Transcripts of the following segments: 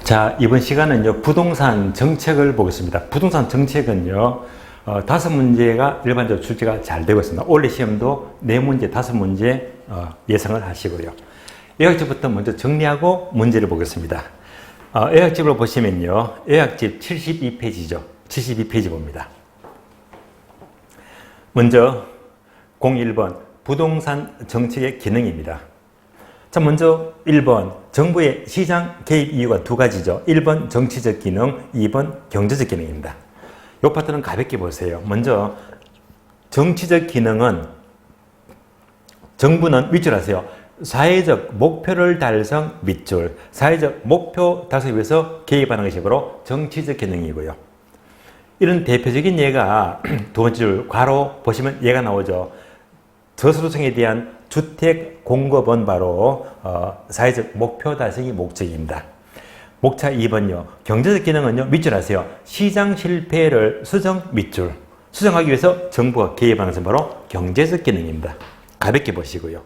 자, 이번 시간은요, 부동산 정책을 보겠습니다. 부동산 정책은요, 5문제가 일반적으로 출제가 잘 되고 있습니다. 올해 시험도 4문제, 5문제 예상을 하시고요. 요약집부터 먼저 정리하고 문제를 보겠습니다. 요약집으로 보시면요, 요약집 72페이지죠. 72페이지 봅니다. 먼저 01번 부동산 정책의 기능입니다. 자, 먼저 1번 정부의 시장 개입 이유가 두 가지죠. 1번 정치적 기능, 2번 경제적 기능입니다. 이 파트는 가볍게 보세요. 먼저 정치적 기능은 정부는 밑줄 하세요. 사회적 목표를 달성 밑줄, 사회적 목표 달성을 위해서 개입하는 것이 바로 정치적 기능이고요. 이런 대표적인 예가 두 번째 줄 괄호 보시면 예가 나오죠. 저소득층에 대한 주택 공급은 바로 사회적 목표 달성이 목적입니다. 목차 2번요. 경제적 기능은요. 밑줄 하세요. 시장 실패를 수정 밑줄. 수정하기 위해서 정부가 개입하는 것은 바로 경제적 기능입니다. 가볍게 보시고요.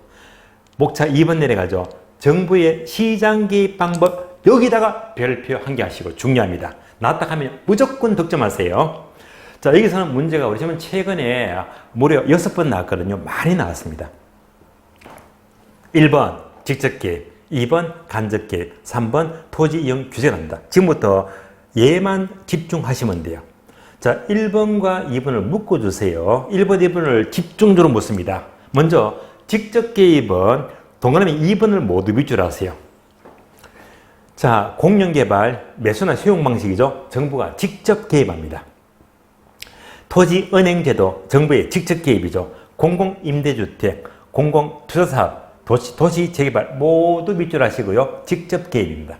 목차 2번 내려가죠. 정부의 시장 개입 방법 여기다가 별표 한 개 하시고 중요합니다. 나왔다 하면 무조건 득점하세요. 자, 여기서는 문제가 우리 지금 최근에 무려 6번 나왔거든요. 많이 나왔습니다. 1번 직접 개입, 2번 간접 개입, 3번 토지 이용 규제랍니다. 지금부터 얘만 집중하시면 돼요. 자, 1번과 2번을 묶어주세요. 1번, 2번을 집중적으로 묻습니다. 먼저 직접 개입은 동그라미 2번을 모두 밑줄하세요. 자, 공영개발, 매수나 수용 방식이죠. 정부가 직접 개입합니다. 토지은행제도, 정부의 직접 개입이죠. 공공임대주택, 공공투자사업, 도시재개발 모두 밑줄 하시고요. 직접 개입입니다.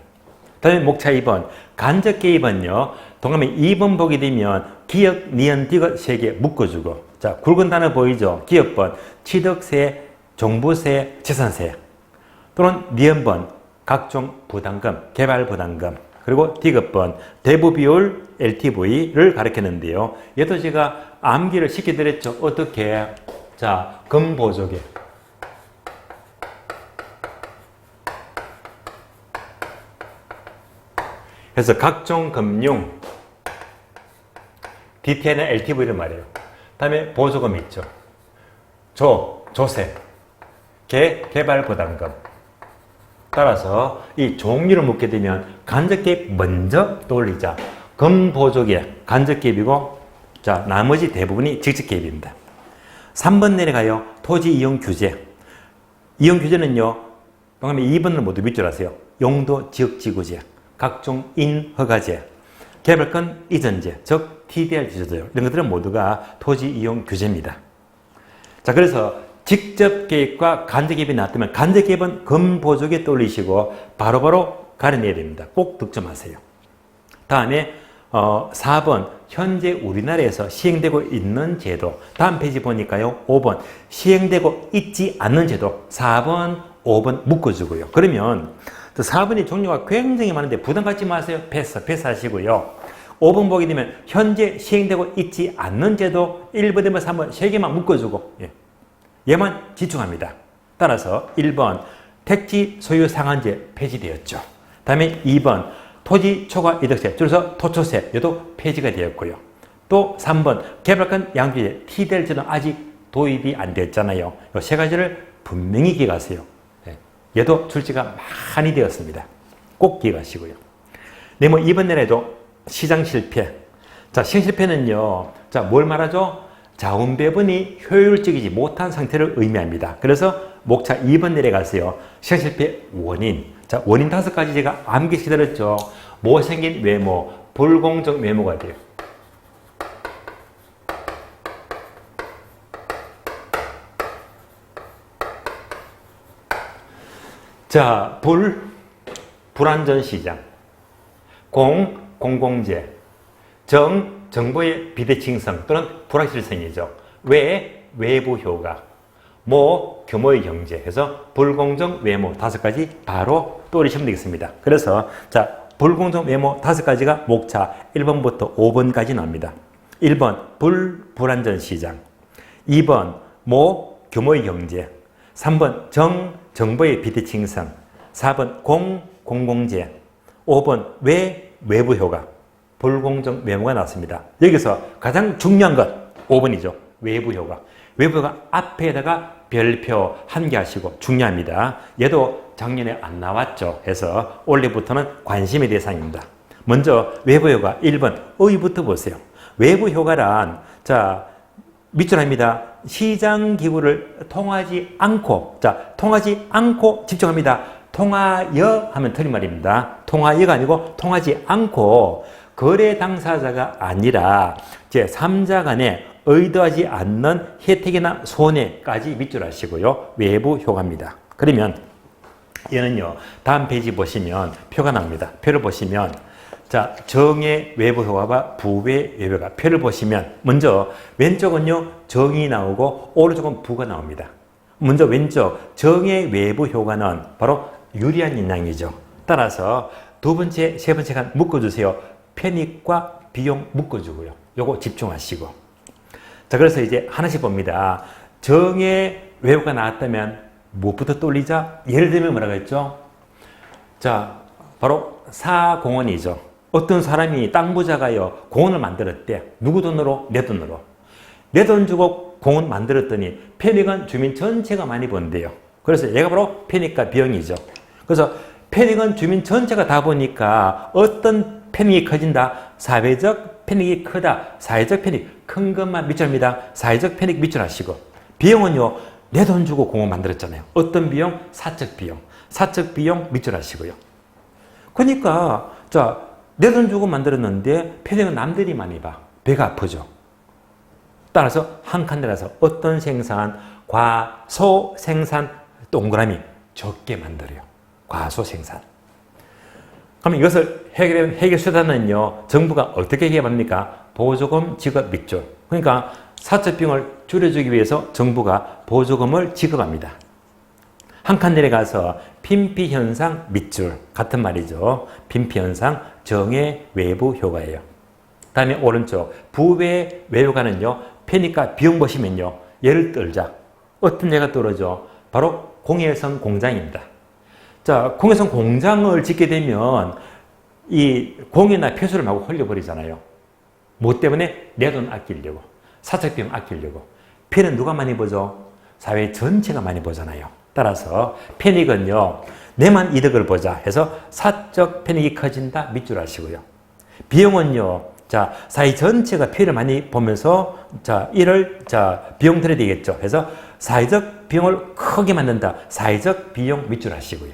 다음에 목차 2번 간접 개입은요. 동그라미 2번 보게 되면 기업, 니은, 디귿 3개 묶어주고, 자, 굵은 단어 보이죠? 기업번 취득세, 종부세, 재산세, 또는 니은번 각종 부담금, 개발 부담금, 그리고 디귿번 대부비율 LTV를 가리켰는데요. 얘도 제가 암기를 시켜드렸죠. 어떻게? 자, 금보조개. 그래서 각종 금융, DTI는 LTV를 말해요. 다음에 보조금 있죠. 조세, 개발 부담금. 따라서 이 종류를 묻게 되면 간접 개입 먼저 떠올리자. 금보조개, 간접 개입이고, 자, 나머지 대부분이 직접 개입입니다. 3번 내려가요. 토지 이용 규제. 이용 규제는요, 동그라미 2번을 모두 밑줄 하세요. 용도 지역지구제, 각종 인허가제, 개발권 이전제, 즉 TDR 지조제요. 이런 것들은 모두가 토지 이용 규제입니다. 자, 그래서 직접 개입과 간접 개입이 나왔다면 간접 개입은 금보조개 떠올리시고 바로바로 가려내야 됩니다. 꼭 득점하세요. 다음에 4번 현재 우리나라에서 시행되고 있는 제도. 다음 페이지 보니까요. 5번 시행되고 있지 않는 제도. 4번, 5번 묶어주고요. 그러면 4번의 종류가 굉장히 많은데 부담 갖지 마세요. 패스하시고요. 5번 보게 되면 현재 시행되고 있지 않는 제도 1번, 2번, 3번 3개만 묶어주고 얘만 집중합니다. 따라서 1번 택지 소유 상한제 폐지되었죠. 다음에 2번 토지 초과 이득세, 줄여서 토초세, 얘도 폐지가 되었고요. 또 3번 개발권 양도제 TDR제는 아직 도입이 안 됐잖아요. 이 세 가지를 분명히 기억하세요. 얘도 출제가 많이 되었습니다. 꼭 기억하시고요. 네, 뭐 2번 내에도 시장 실패. 자, 시장 실패는요. 자, 뭘 말하죠? 자원 배분이 효율적이지 못한 상태를 의미합니다. 그래서 목차 2번 내려가세요. 시장 실패 원인. 자, 원인 5가지 제가 암기시켜드렸죠. 못생긴 외모, 불공정 외모가 돼요. 자, 불안전 시장, 공공재, 정보의 비대칭성 또는 불확실성이죠. 외부 효과, 규모의 경제 해서 불공정 외모 5가지 바로 떠올리시면 되겠습니다. 그래서 자, 불공정 외모 5가지가 목차 1번부터 5번까지 나옵니다. 1번 불안전 시장, 2번 규모의 경제, 3번 정보의 비대칭성, 4번 공공재, 5번 왜 외부 효과, 불공정 외모가 나왔습니다. 여기서 가장 중요한 것 5번이죠. 외부 효과. 외부 효과 앞에다가 별표 한 개 하시고 중요합니다. 얘도 작년에 안 나왔죠. 해서 올해부터는 관심의 대상입니다. 먼저 외부 효과 1번 의부터 보세요. 외부 효과란 자 밑줄 합니다. 시장 기구를 통하지 않고 통하지 않고 집중합니다. 통하여 하면 틀린 말입니다. 통하여가 아니고 통하지 않고 거래 당사자가 아니라 제3자 간에 의도하지 않는 혜택이나 손해까지 밑줄 하시고요. 외부 효과입니다. 그러면 얘는요. 다음 페이지 보시면 표가 나옵니다. 표를 보시면 자, 정의 외부 효과와 부의 외부 효과. 표를 보시면 먼저 왼쪽은요. 정이 나오고 오른쪽은 부가 나옵니다. 먼저 왼쪽 정의 외부 효과는 바로 유리한 인양이죠. 따라서 두 번째, 세 번째가 묶어주세요. 편익과 비용 묶어주고요. 요거 집중하시고. 자, 그래서 이제 하나씩 봅니다. 정의 외부가 나왔다면 무엇부터 떠올리자? 예를 들면 뭐라고 했죠? 자, 바로 사공원이죠. 어떤 사람이 땅 부자가요, 공원을 만들었대. 누구 돈으로? 내 돈으로. 내 돈 주고 공원 만들었더니 편익은 주민 전체가 많이 번대요. 그래서 얘가 바로 편익과 비용이죠. 그래서 편익은 주민 전체가 다 보니까 어떤 편익이 커진다? 사회적 편익이 크다. 사회적 편익 큰 것만 밑줄합니다. 사회적 편익 밑줄하시고 비용은요. 내 돈 주고 공원 만들었잖아요. 어떤 비용? 사적 비용. 사적 비용 밑줄하시고요. 그러니까 자, 내 돈 주고 만들었는데 편익은 남들이 많이 봐. 배가 아프죠. 따라서 한 칸들어서 어떤 생산? 과소 생산 동그라미 적게 만들어요. 과소 생산. 그럼 이것을 해결 수단은요. 정부가 어떻게 해결합니까? 보조금 지급 밑줄. 그러니까 사적 비용을 줄여주기 위해서 정부가 보조금을 지급합니다. 한 칸 내려가서 빈피현상 밑줄 같은 말이죠. 빈피현상 정의 외부 효과예요. 다음에 오른쪽 부의 외효과는요. 편익과 비용 보시면요. 예를 들자. 어떤 예가 떨어져? 바로 공해성 공장입니다. 자, 공해성 공장을 짓게 되면 이 공해나 폐수를 마구 흘려버리잖아요. 뭐 때문에? 내 돈 아끼려고. 사적 비용 아끼려고. 편은 누가 많이 보죠? 사회 전체가 많이 보잖아요. 따라서 편익은요. 내만 이득을 보자 해서 사적 편익이 커진다 밑줄 하시고요. 비용은요. 자, 사회 전체가 피해를 많이 보면서 자, 이를 비용 들여야 되겠죠. 해서 사회적 비용을 크게 만든다. 사회적 비용 밑줄 하시고요.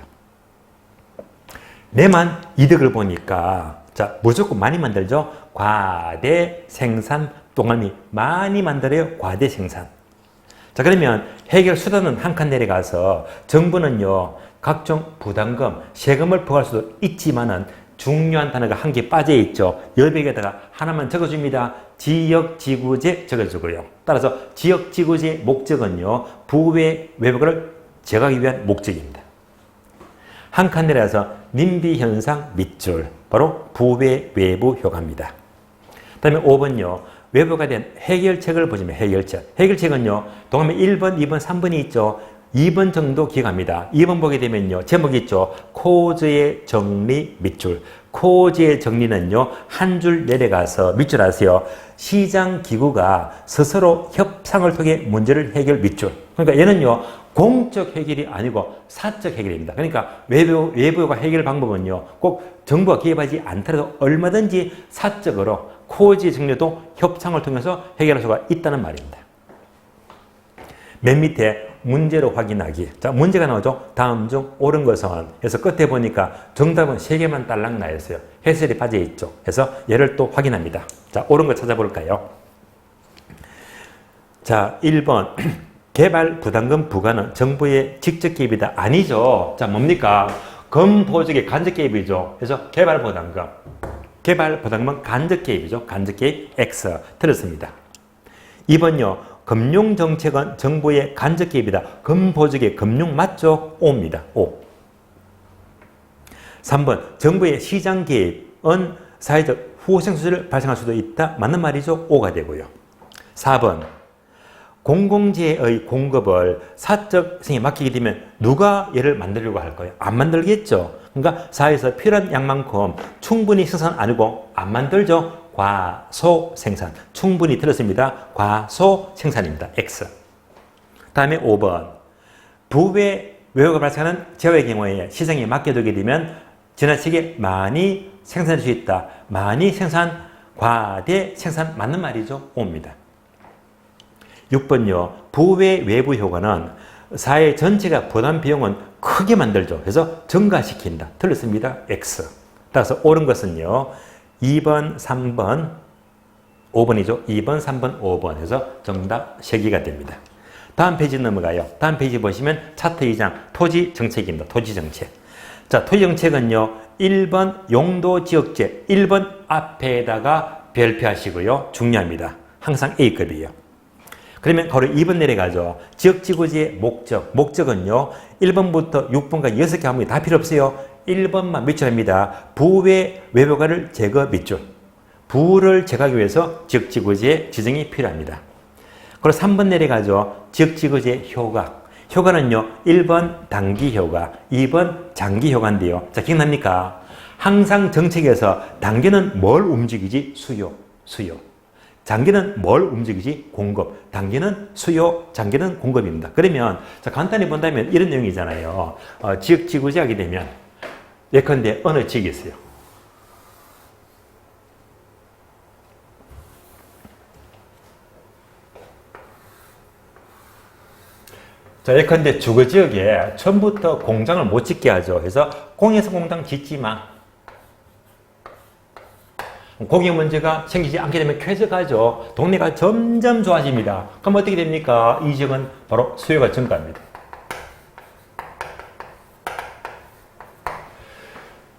내만 이득을 보니까 자, 무조건 많이 만들죠. 과대 생산 동그라미 많이 만들어요. 과대 생산. 자, 그러면 해결 수단은 한 칸 내려가서 정부는요. 각종 부담금, 세금을 부과할 수도 있지만은 중요한 단어가 한 개 빠져 있죠. 여백에다가 하나만 적어줍니다. 지역지구제 적어주고요. 따라서 지역지구제 목적은요. 부의 외부를 제거하기 위한 목적입니다. 한 칸 내려서 님비현상 밑줄, 바로 부의 외부 효과입니다. 그 다음에 5번요. 외부가 된 해결책을 보시면 해결책. 해결책은요. 동그라미 1번, 2번, 3번이 있죠. 2번 정도 기억합니다. 2번 보게 되면요. 제목이 있죠. 코즈의 정리 밑줄. 코즈의 정리는요. 한 줄 내려가서 밑줄 하세요. 시장 기구가 스스로 협상을 통해 문제를 해결 밑줄. 그러니까 얘는요. 공적 해결이 아니고 사적 해결입니다. 그러니까 외부가 해결 방법은요. 꼭 정부가 개입하지 않더라도 얼마든지 사적으로 코즈의 정리도 협상을 통해서 해결할 수가 있다는 말입니다. 맨 밑에 문제로 확인하기. 자, 문제가 나오죠. 다음 중 옳은 것은. 그래서 끝에 보니까 정답은 3개만 딸랑 나 있어요. 해설이 빠져 있죠. 그래서 얘를 또 확인합니다. 자, 옳은 거 찾아볼까요? 자, 1번. 개발 부담금 부과는 정부의 직접 개입이다. 아니죠. 자, 뭡니까? 금보적의 간접 개입이죠. 그래서 개발 부담금. 개발 부담금은 간접 개입이죠. 간접 개입 X. 틀렸습니다. 2번요. 금융정책은 정부의 간접 개입이다. 금보적의 금융 맞죠? O입니다. O. 3번. 정부의 시장 개입은 사회적 후생수를 발생할 수도 있다. 맞는 말이죠? O가 되고요. 4번. 공공재의 공급을 사적 생에 맡기게 되면 누가 얘를 만들려고 할 거예요? 안 만들겠죠. 그러니까 사회에서 필요한 양만큼 충분히 생산 안 하고 안 만들죠. 과소 생산. 충분히 들었습니다. 과소 생산입니다. X. 다음에 5번. 부외 외효가 발생하는 제어의 경우에 시장에 맡겨두게 되면 지나치게 많이 생산할 수 있다. 많이 생산, 과대 생산 맞는 말이죠. 옵니다. 6번요. 부외 외부 효과는 사회 전체가 부담 비용은 크게 만들죠. 그래서 증가시킨다. 틀렸습니다. X. 따라서 옳은 것은요. 2번, 3번, 5번이죠. 2번, 3번, 5번 해서 정답 3개가 됩니다. 다음 페이지 넘어가요. 다음 페이지 보시면 차트 2장 토지 정책입니다. 토지 정책. 자, 토지 정책은요. 1번 용도 지역제 1번 앞에다가 별표하시고요. 중요합니다. 항상 A급이에요. 그러면 바로 2번 내려가죠. 지역지구지의 목적. 목적은요. 1번부터 6번까지 6개 항목이 다 필요 없어요. 1번만 밑줄합니다. 부외 외부가를 제거 밑줄. 부를 제거하기 위해서 지역지구지의 지정이 필요합니다. 그리고 3번 내려가죠. 지역지구지의 효과. 효과는요. 1번 단기 효과, 2번 장기 효과인데요. 자, 기억납니까? 항상 정책에서 단기는 뭘 움직이지? 수요. 장기는 뭘 움직이지? 공급. 단기는 수요, 장기는 공급입니다. 그러면 자, 간단히 본다면 이런 내용이잖아요. 지역지구지 하게 되면 예컨대 어느 지역이 있어요. 자, 예컨대 주거지역에 처음부터 공장을 못 짓게 하죠. 그래서 공에서 공장 짓지 마. 공영 문제가 생기지 않게 되면 쾌적하죠. 동네가 점점 좋아집니다. 그럼 어떻게 됩니까? 이 지역은 바로 수요가 증가합니다.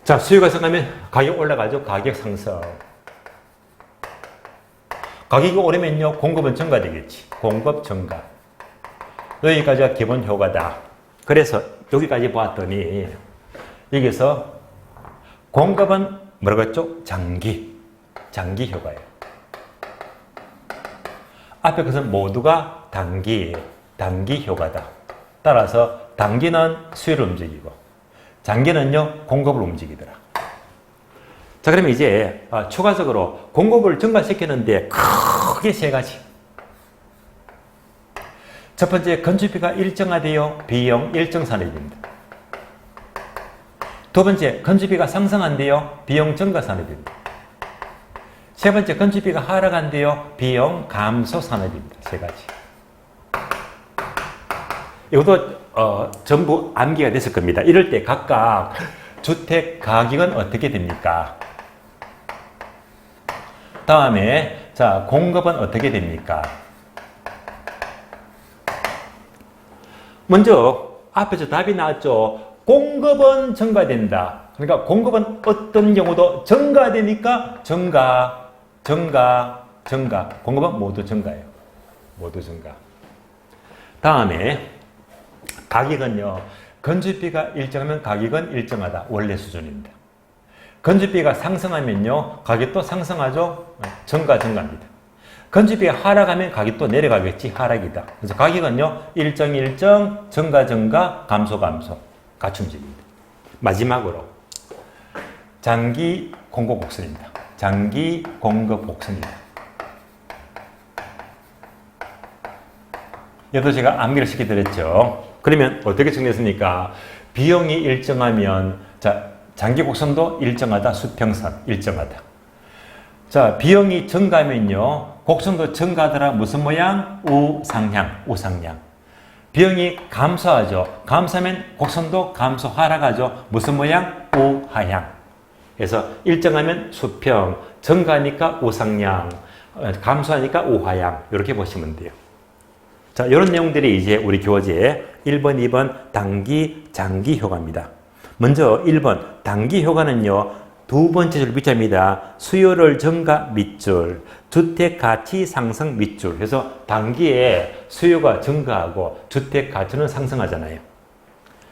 자, 수요가 증가하면 가격 올라가죠. 가격 상승. 가격이 오르면요. 공급은 증가되겠지. 공급 증가. 여기까지가 기본 효과다. 그래서 여기까지 보았더니 여기서 공급은 뭐라고 했죠? 장기 효과예요. 앞에 것은 모두가 단기 효과다. 따라서 단기는 수요를 움직이고 장기는요 공급을 움직이더라. 자, 그러면 이제 추가적으로 공급을 증가시키는데 크게 세 가지. 첫 번째, 건축비가 일정하되어 비용 일정산업입니다. 두 번째, 건축비가 상승한대요. 비용 증가 산업입니다. 세 번째, 건축비가 하락한대요. 비용 감소 산업입니다. 세 가지. 이것도 전부 암기가 됐을 겁니다. 이럴 때 각각 주택 가격은 어떻게 됩니까? 다음에 자, 공급은 어떻게 됩니까? 먼저 앞에서 답이 나왔죠. 공급은 증가된다. 그러니까 공급은 어떤 경우도 증가되니까 증가. 공급은 모두 증가예요. 모두 증가. 다음에 가격은요. 건축비가 일정하면 가격은 일정하다. 원래 수준입니다. 건축비가 상승하면요. 가격도 상승하죠. 증가입니다. 건축비가 하락하면 가격도 내려가겠지. 하락이다. 그래서 가격은요. 일정, 증가, 감소. 같이 움직입니다. 마지막으로 장기 공급 곡선입니다. 장기 공급 곡선입니다. 여기도 제가 암기를 시켜드렸죠. 그러면 어떻게 정리했습니까? 비용이 일정하면 자, 장기 곡선도 일정하다. 수평선 일정하다. 자, 비용이 증가하면요. 곡선도 증가하더라. 무슨 모양? 우상향. 비용이 감소하죠. 감소하면 곡선도 감소, 하락하죠. 무슨 모양? 우하향. 그래서 일정하면 수평, 증가하니까 우상향, 감소하니까 우하향. 이렇게 보시면 돼요. 자, 이런 내용들이 이제 우리 교재에 1번, 2번 단기, 장기 효과입니다. 먼저 1번 단기 효과는요. 두 번째 줄 밑줄입니다. 수요를 증가 밑줄, 주택 가치 상승 밑줄. 그래서 단기에 수요가 증가하고 주택 가치는 상승하잖아요.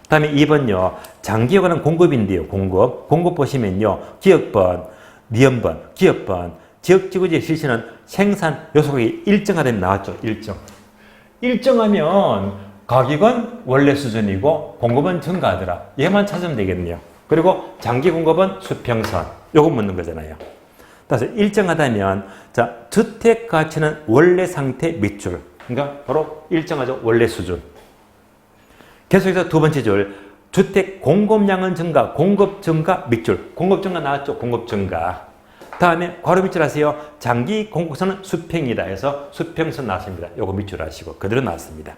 다음에 2번요. 장기 효과는 공급인데요. 공급 보시면요. 기업번, 니은번, 기업번, 지역지구지의 실시는 생산 요소가 일정하다면 나왔죠. 일정하면 가격은 원래 수준이고 공급은 증가하더라. 얘만 찾으면 되겠네요. 그리고 장기 공급은 수평선. 요거 묻는 거잖아요. 따라서 일정하다면 자, 주택 가치는 원래 상태 밑줄. 그러니까 바로 일정하죠. 원래 수준. 계속해서 두 번째 줄. 주택 공급량은 증가, 공급 증가 밑줄. 공급 증가 나왔죠. 공급 증가. 다음에 괄호 밑줄 하세요. 장기 공급선은 수평이다 해서 수평선 나왔습니다. 요거 밑줄 하시고 그대로 나왔습니다.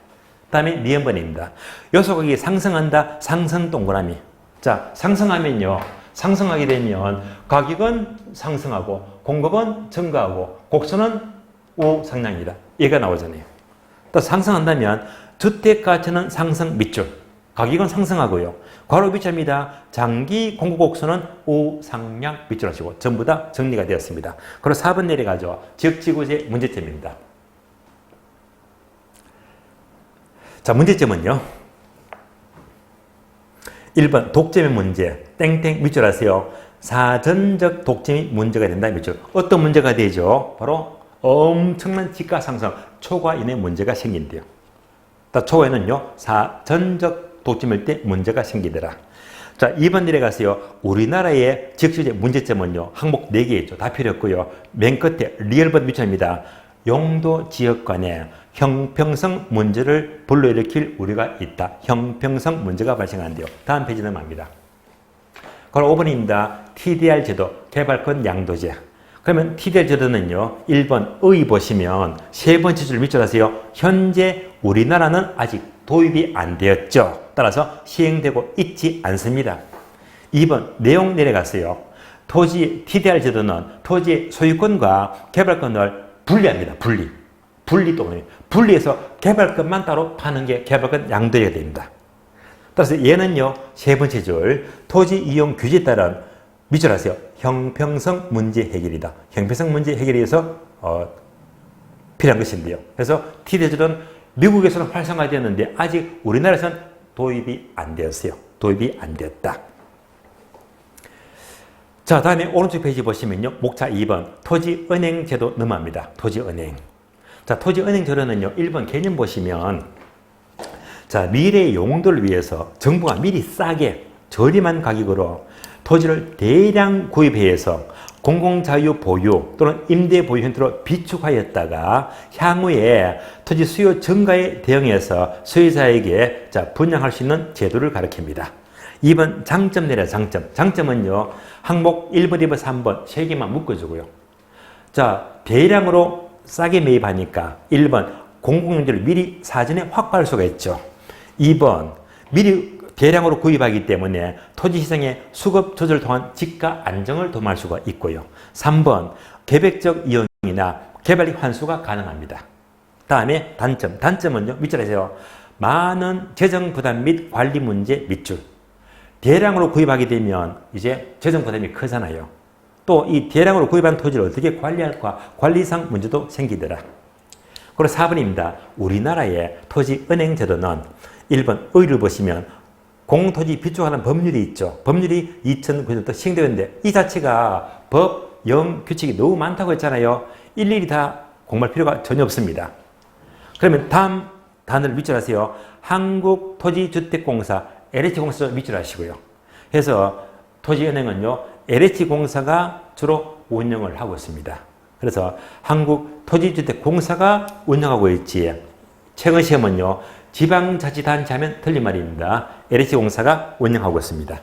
다음에 니은번입니다. 요소각이 상승한다. 상승 동그라미. 자, 상승하면요. 상승하게 되면 가격은 상승하고 공급은 증가하고 곡선은 우상향이다. 얘가 나오잖아요. 또 상승한다면 주택 가치는 상승 밑줄. 가격은 상승하고요. 괄호 밑줄입니다. 장기 공급 곡선은 우상향 밑줄 하시고 전부 다 정리가 되었습니다. 그리고 4번 내려가죠. 지역지구제 문제점입니다. 자, 문제점은요. 1번 독점의 문제. 땡땡 밑줄 하세요. 사전적 독점이 문제가 된다 밑줄. 어떤 문제가 되죠? 바로 엄청난 지가 상승, 초과인의 문제가 생긴대요. 초과인은요. 사전적 독점일 때 문제가 생기더라. 자, 2번 내려가세요. 우리나라의 지역지구제 문제점은요. 항목 4개 있죠. 다 필요 없고요. 맨 끝에 리얼번 밑줄입니다. 용도 지역 간에 형평성 문제를 불러일으킬 우려가 있다. 형평성 문제가 발생한대요. 다음 페이지 넘어갑니다. 그럼 5번입니다. TDR 제도, 개발권 양도제. 그러면 TDR 제도는요. 1번 의 보시면 세 번째 줄 밑줄 하세요. 현재 우리나라는 아직 도입이 안 되었죠. 따라서 시행되고 있지 않습니다. 2번 내용 내려갔어요. 토지 TDR 제도는 토지의 소유권과 개발권을 분리합니다. 분리 또는 분리해서 개발권만 따로 파는 게 개발권 양도제가 됩니다. 따라서 얘는요. 세 번째 줄 토지 이용 규제에 따른 밑줄 하세요. 형평성 문제 해결이다. 형평성 문제 해결에 의해서 필요한 것인데요. 그래서 TDR은 미국에서는 활성화되었는데 아직 우리나라에서는 도입이 안 되었어요. 도입이 안 되었다. 자, 다음에 오른쪽 페이지 보시면요. 목차 2번 토지은행 제도 넘어갑니다. 토지은행. 자, 토지은행 제도는요. 1번 개념 보시면 자, 미래의 용도를 위해서 정부가 미리 싸게 저렴한 가격으로 토지를 대량 구입해서 공공자유 보유 또는 임대 보유 형태로 비축하였다가 향후에 토지 수요 증가에 대응해서 소유자에게 자, 분양할 수 있는 제도를 가리킵니다. 2번 장점 내려 장점. 장점은요. 항목 1번, 2번, 3번 세 개만 묶어주고요. 자, 대량으로 싸게 매입하니까 1번 공공용지를 미리 사전에 확보할 수가 있죠. 2번 미리 대량으로 구입하기 때문에 토지시장의 수급 조절을 통한 지가 안정을 도모할 수가 있고요. 3번 계획적 이용이나 개발이 환수가 가능합니다. 다음에 단점. 단점은요. 밑줄 하세요. 많은 재정 부담 및 관리 문제 밑줄. 대량으로 구입하게 되면 이제 재정 부담이 크잖아요. 또 이 대량으로 구입한 토지를 어떻게 관리할까? 관리상 문제도 생기더라. 그리고 4번입니다. 우리나라의 토지 은행 제도는 1번 의를 보시면 공토지 비축하는 법률이 있죠. 법률이 2009년부터 시행되었는데 이 자체가 법, 영, 규칙이 너무 많다고 했잖아요. 일일이 다 공부할 필요가 전혀 없습니다. 그러면 다음 단어를 밑줄 하세요. 한국토지주택공사 LH공사를 밑줄 하시고요. 그래서 토지은행은요. LH공사가 주로 운영을 하고 있습니다. 그래서 한국토지주택공사가 운영하고 있지. 최근 시험은요. 지방자치단체 하면 틀린 말입니다. LH공사가 운영하고 있습니다.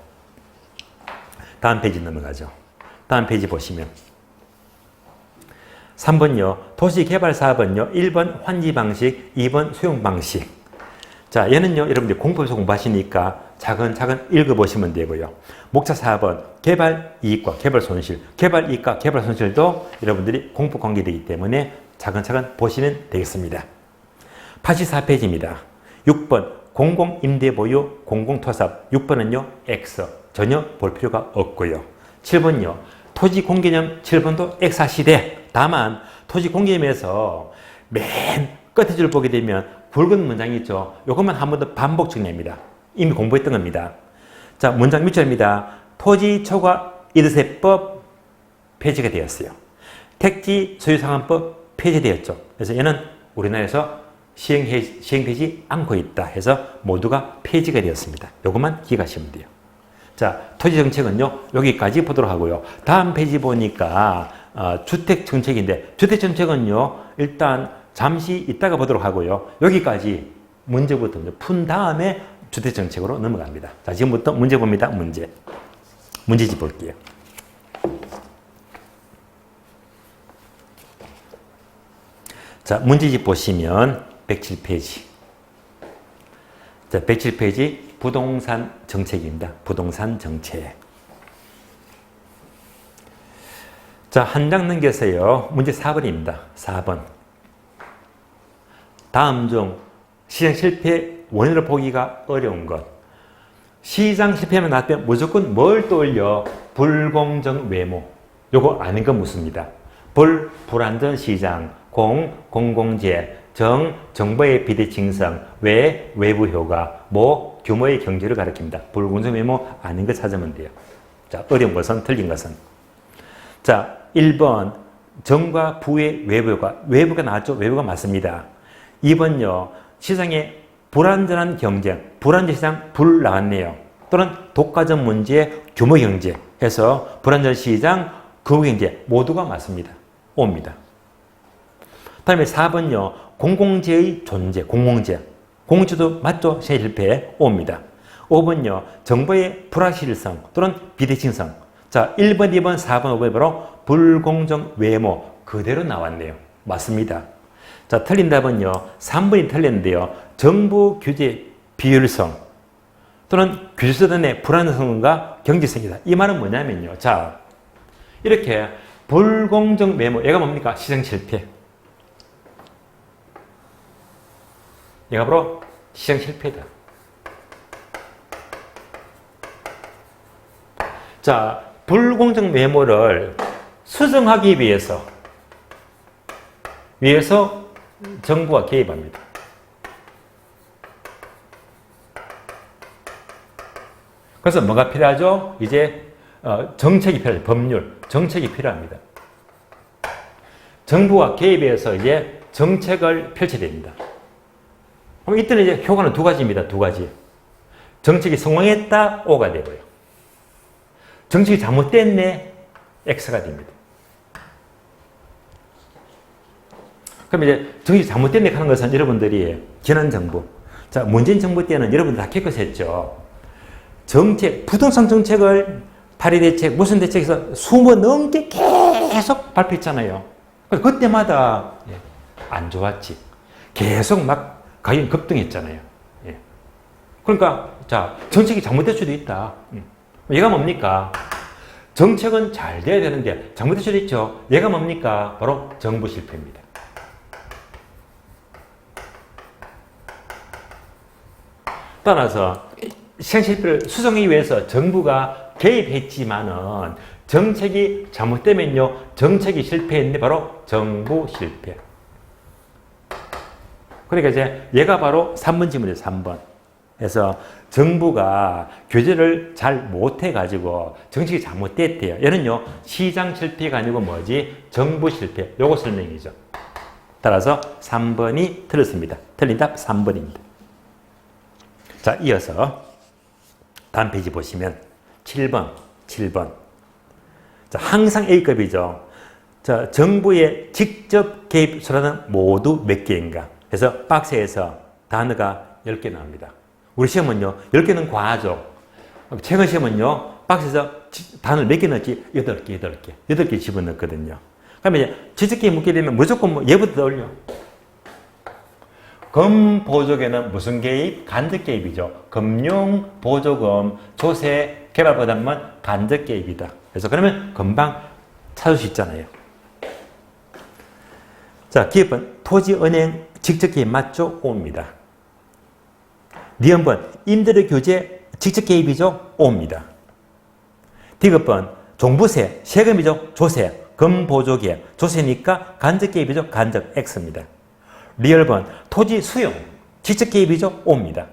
다음 페이지 넘어가죠. 다음 페이지 보시면 3번요. 도시개발사업은요. 1번 환지방식, 2번 수용방식. 자, 얘는요. 여러분들 공법에서 공부하시니까 차근차근 읽어보시면 되고요. 목차 4번 개발 이익과 개발 손실. 개발 이익과 개발 손실도 여러분들이 공법 관계되기 때문에 차근차근 보시면 되겠습니다. 84페이지입니다. 6번 공공임대보유 공공토사업 6번은요 X 전혀 볼 필요가 없고요. 7번요 토지공개념 7번도 X하시되 다만 토지공개념에서 맨 끝에 줄 보게 되면 굵은 문장이 있죠. 이것만 한 번 더 반복 정리합니다. 이미 공부했던 겁니다. 자, 문장 밑줄입니다. 토지초과 이득세법 폐지가 되었어요. 택지 소유상환법 폐지되었죠. 그래서 얘는 우리나라에서 시행되지 않고 있다 해서 모두가 폐지가 되었습니다. 이것만 기억하시면 돼요. 자, 토지 정책은요, 여기까지 보도록 하고요. 다음 페이지 보니까, 주택 정책인데, 주택 정책은요, 일단 잠시 이따가 보도록 하고요. 여기까지 문제부터 푼 다음에 주택 정책으로 넘어갑니다. 자, 지금부터 문제 봅니다. 문제집 볼게요. 자, 문제집 보시면 107페이지. 자, 107페이지 부동산 정책입니다. 부동산 정책. 자, 한 장 넘겨서요. 문제 4번입니다. 4번. 다음 중 시장 실패 원인을 보기가 어려운 것. 시장 실패하면 나타나면 무조건 뭘 떠올려? 불공정 외모. 요거 아는 건 묻습니다. 불안전 시장, 공공재, 정보의 비대칭성, 외부 효과, 규모의 경제를 가리킵니다. 불공정 외모 아는 거 찾으면 돼요. 자, 어려운 것은, 틀린 것은. 자, 1번, 정과 부의 외부 효과. 외부가 나왔죠? 외부가 맞습니다. 2번요, 시장에 불안전한 경쟁, 불안전 시장 불 나왔네요. 또는 독과점 문제, 규모 경제 해서 불안전 시장, 규모 경제 모두가 맞습니다. 옵니다. 다음에 4번요. 공공재의 존재, 공공재. 공공재도 맞죠? 실패 옵니다. 5번요. 정보의 불확실성 또는 비대칭성. 자, 1번, 2번, 4번, 5번이 바로 불공정 외모 그대로 나왔네요. 맞습니다. 자, 틀린 답은요. 3번이 틀렸는데요. 정부 규제 비효율성 또는 규제수단의 불안성과 경제성이다. 이 말은 뭐냐면요. 자, 이렇게 불공정 외모, 얘가 뭡니까? 시장 실패. 얘가 바로 시장 실패다. 자, 불공정 외모를 수정하기 위해서 정부가 개입합니다. 그래서 뭐가 필요하죠? 이제 정책이 필요해요. 법률, 정책이 필요합니다. 정부가 개입해서 이제 정책을 펼쳐야 됩니다. 그럼 이때는 이제 효과는 두 가지입니다. 두 가지. 정책이 성공했다, O가 되고요. 정책이 잘못됐네, X가 됩니다. 그럼 이제 정책이 잘못됐네 하는 것은 여러분들이 지난 정부, 자, 문재인 정부 때는 여러분들 다 겪으셨죠. 정책, 부동산 정책을 파리 대책, 무슨 대책에서 20번 넘게 계속 발표했잖아요. 그때마다 안 좋았지. 계속 막 가격이 급등했잖아요. 그러니까 자, 정책이 잘못될 수도 있다. 얘가 뭡니까? 정책은 잘 돼야 되는데 잘못될 수도 있죠. 얘가 뭡니까? 바로 정부 실패입니다. 따라서 시장 실패를 수정하기 위해서 정부가 개입했지만은 정책이 잘못되면요, 정책이 실패했는데 바로 정부 실패. 그러니까 이제 얘가 바로 3번 질문이에요. 3번. 그래서 정부가 규제를 잘 못해가지고 정책이 잘못됐대요. 얘는요, 시장 실패가 아니고 뭐지? 정부 실패. 요거 설명이죠. 따라서 3번이 틀렸습니다. 틀린 답 3번입니다. 자, 이어서 다음 페이지 보시면 7번. 자, 항상 A급이죠. 자, 정부의 직접 개입 수단은 모두 몇 개인가? 그래서 박스에서 단어가 10개 나옵니다. 우리 시험은요, 10개는 과하죠. 최근 시험은요, 박스에서 단어를 몇 개 넣었지? 8개 집어넣거든요. 그러면 이제 직접 개입 묻게 되면 무조건 뭐 얘부터 떠올려. 금보조개는 무슨 개입? 간접 개입이죠. 금융, 보조금, 조세, 개발부담은 간접 개입이다. 그래서 그러면 금방 찾을 수 있잖아요. 자, 기업은 토지은행 직접 개입 맞죠? O입니다. 니은번 임대료 규제 직접 개입이죠? O입니다. D급번 종부세, 세금이죠? 조세, 금보조개, 조세니까 간접 개입이죠? 간접 X입니다. 리얼번 토지 수용, 직접 개입이죠? O입니다.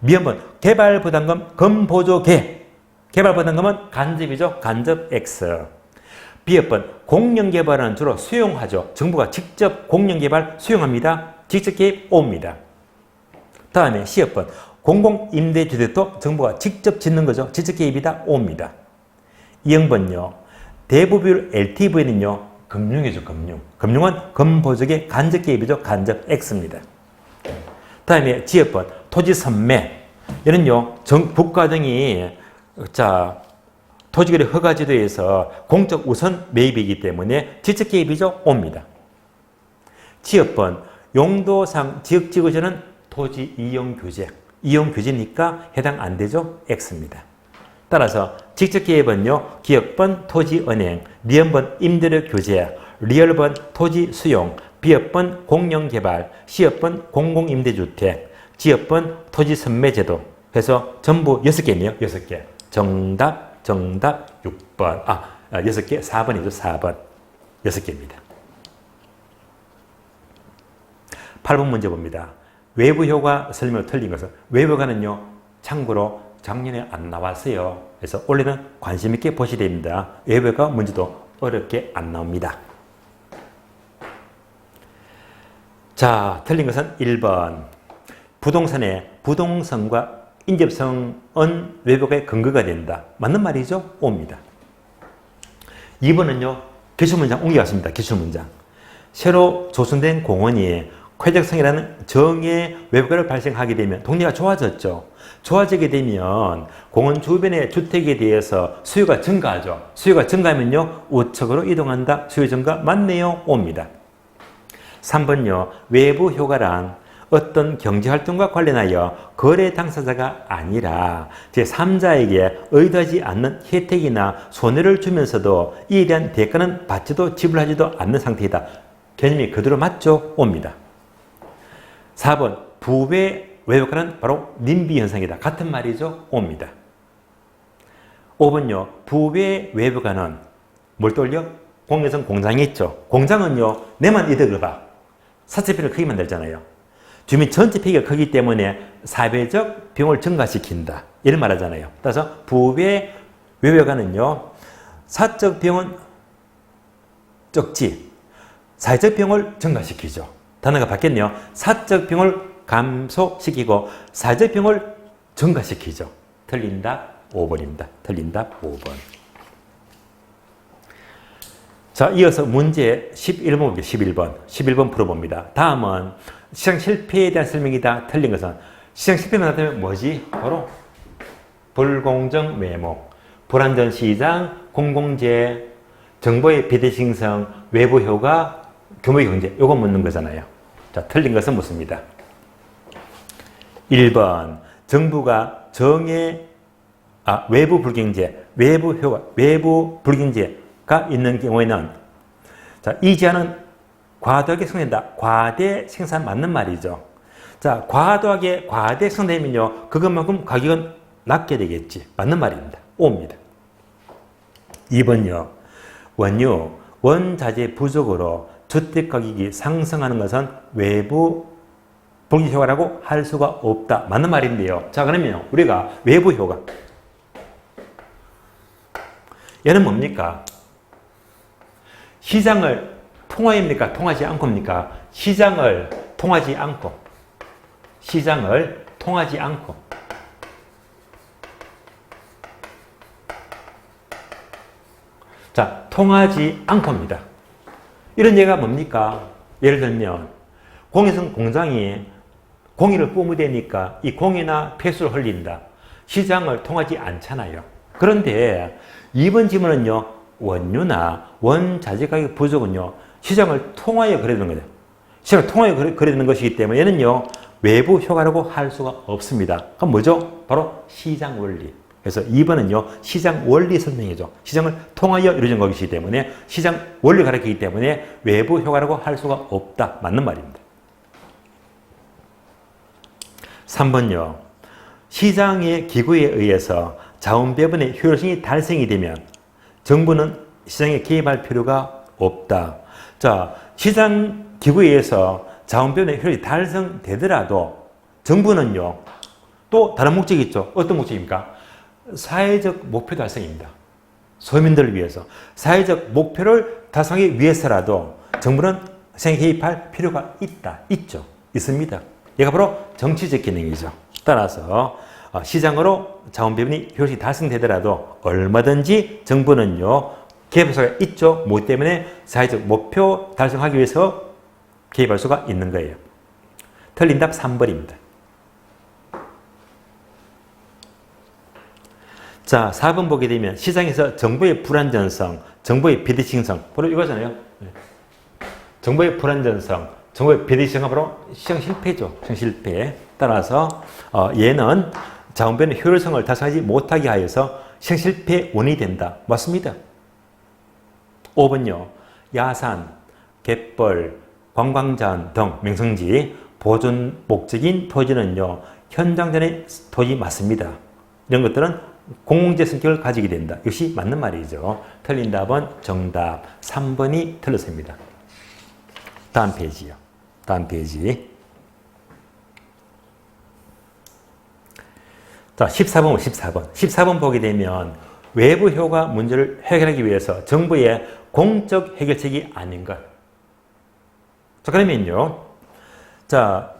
미연번 개발부담금, 금보조개, 개발부담금은 간접이죠? 간접 X. B번 공영개발은 주로 수용하죠. 정부가 직접 공영개발 수용합니다. 직접 개입 O입니다. 다음에 C번 공공임대주택도 정부가 직접 짓는 거죠. 직접 개입이다. O입니다. 2형번요. 대부비율 LTV는요. 금융이죠. 금융. 금융은 금보조의 간접 개입이죠. 간접 X입니다. 다음에 지역번 토지 선매. 얘는요. 국가정이 토지거래 허가제도에서 공적 우선 매입이기 때문에 직접 개입이죠. O입니다. 지역번 용도상 지역지구제는 토지 이용규제. 이용규제니까 해당 안 되죠. X입니다. 따라서 직접 개입은요. 기업번 토지은행, 리언번 임대료 규제, 리얼번 토지 수용, 비업번 공영개발, 시업번 공공임대주택, 지역번 토지 선매제도 해서 전부 6개네요. 6개. 정답 6번. 6개. 4번이죠. 4번. 6개입니다. 8번 문제 봅니다. 외부 효과 설명을 틀린 것은 외부 효과는요. 참고로 작년에 안 나왔어요. 그래서 올해는 관심 있게 보셔야 됩니다. 외부 효과 문제도 어렵게 안 나옵니다. 자, 틀린 것은 1번. 부동산의 부동성과 인접성은 외부 효과의 근거가 된다. 맞는 말이죠? O입니다. 2번은요. 기출문장 옮겨갔습니다. 기출문장. 새로 조성된 공원이 쾌적성이라는 정의 외부가를 발생하게 되면 동네가 좋아졌죠. 좋아지게 되면 공원 주변의 주택에 대해서 수요가 증가하죠. 수요가 증가하면요. 우측으로 이동한다. 수요 증가 맞네요. O입니다. 3번요. 외부 효과란 어떤 경제활동과 관련하여 거래 당사자가 아니라 제3자에게 의도하지 않는 혜택이나 손해를 주면서도 이에 대한 대가는 받지도 지불하지도 않는 상태이다. 개념이 그대로 맞죠? O입니다. 4번 부배 외효과는 바로 님비 현상이다. 같은 말이죠? O입니다. 5번요. 부배 외효과는 뭘 떠올려? 공개성 공장이 있죠. 공장은요. 내만 이득을 봐. 사채비를 크게 만들잖아요. 주민 전체 피해가 크기 때문에 사회적 비용을 증가시킨다. 이런 말 하잖아요. 따라서 부배 외효과는요. 사적 비용은 적지. 사회적 비용을 증가시키죠. 단어가 바뀌었네요. 사적 비용을 감소시키고 사회적 비용을 증가시키죠. 틀린 답 5번입니다. 틀린 답 5번. 자, 이어서 문제 11번 볼게요. 11번. 11번 풀어봅니다. 다음은 시장 실패에 대한 설명이다. 틀린 것은 시장 실패만 나타나면 뭐지? 바로 불공정 매목, 불안전 시장, 공공재, 정보의 비대칭성, 외부 효과, 규모의 경제. 요거 묻는 거잖아요. 자, 틀린 것은 묻습니다. 1번. 정부가 외부 불경제, 외부 효과, 외부 불경제가 있는 경우에는 자, 이 제한은 과도하게 생산된다. 과대 생산 맞는 말이죠. 자, 과도하게 과대 생산되면요. 그것만큼 가격은 낮게 되겠지. 맞는 말입니다. O입니다. 2번요. 원유, 원자재 부족으로 주택 가격이 상승하는 것은 외부 불경제 효과라고 할 수가 없다. 맞는 말인데요. 자, 그러면 우리가 외부 효과. 얘는 뭡니까? 시장을 통화입니까? 통하지 않고입니까? 시장을 통하지 않고. 시장을 통하지 않고. 자, 통하지 않고입니다. 이런 얘기가 뭡니까? 예를 들면 공해성 공장이 공해를 뿜어대니까 이 공해나 폐수를 흘린다. 시장을 통하지 않잖아요. 그런데 이번 질문은요. 원유나 원자재 가격 부족은요. 시장을 통하여 거래되는 거죠. 시장을 통하여 거래되는 것이기 때문에 얘는요. 외부 효과라고 할 수가 없습니다. 그럼 뭐죠? 바로 시장 원리. 그래서 2번은요. 시장 원리 설명이죠. 시장을 통하여 이루어진 것이기 때문에 시장 원리를 가리키기 때문에 외부 효과라고 할 수가 없다. 맞는 말입니다. 3번요. 시장의 기구에 의해서 자원 배분의 효율성이 달성이 되면 정부는 시장에 개입할 필요가 없다. 자, 시장 기구에 의해서 자원 배분의 효율이 달성되더라도 정부는요. 또 다른 목적이 있죠. 어떤 목적입니까? 사회적 목표 달성입니다. 서민들을 위해서. 사회적 목표를 달성하기 위해서라도 정부는 시장에 개입할 필요가 있다. 있죠. 있습니다. 얘가 바로 정치적 기능이죠. 따라서 시장으로 자원 배분이 효율이 달성되더라도 얼마든지 정부는요 개발소가 있죠. 뭐 때문에 사회적 목표 달성하기 위해서 개입할 수가 있는 거예요. 틀린 답 3번입니다. 자, 4번 보게 되면 시장에서 정보의 불안전성, 정보의 비대칭성, 바로 이거잖아요. 정보의 불안전성, 정보의 비대칭성은 바로 시장 실패죠. 시장 실패. 따라서 얘는 자원배분의 효율성을 달성하지 못하게 하여서 시장 실패의 원인이 된다. 맞습니다. 5번요. 야산, 갯벌, 관광자원 등 명성지, 보존 목적인 토지는요. 현장전의 토지 맞습니다. 이런 것들은 공공재 성격을 가지게 된다. 역시 맞는 말이죠. 틀린 답은 정답 3번이 틀렸습니다. 다음 페이지요. 다음 페이지. 자, 14번, 14번. 14번 보게 되면 외부 효과 문제를 해결하기 위해서 정부의 공적 해결책이 아닌 것. 자, 그러면요. 자,